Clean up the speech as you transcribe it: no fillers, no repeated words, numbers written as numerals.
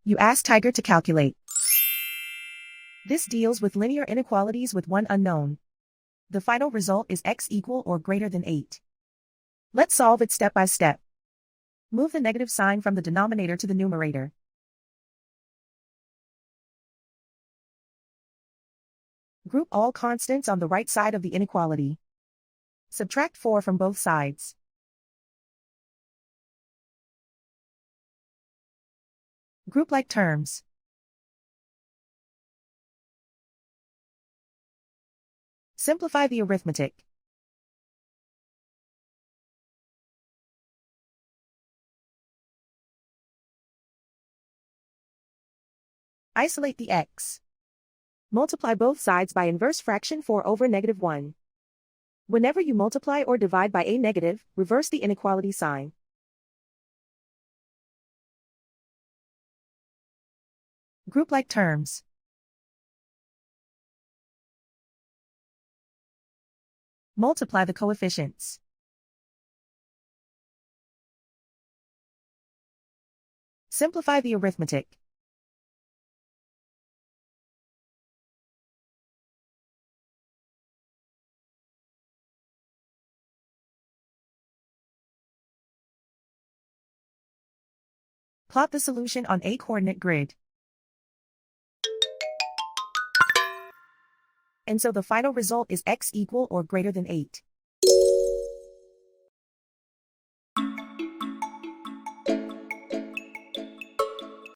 You ask Tiger to calculate. This deals with linear inequalities with one unknown. The final result is x equal or greater than 8. Let's solve it step by step. Move the negative sign from the denominator to the numerator. Group all constants on the right side of the inequality. Subtract 4 from both sides. Group like terms. Simplify the arithmetic. Isolate the x. Multiply both sides by inverse fraction 4 over -1. Whenever you multiply or divide by a negative, reverse the inequality sign. Group like terms. Multiply the coefficients. Simplify the arithmetic. Plot the solution on a coordinate grid. And so the final result is x equal or greater than 8.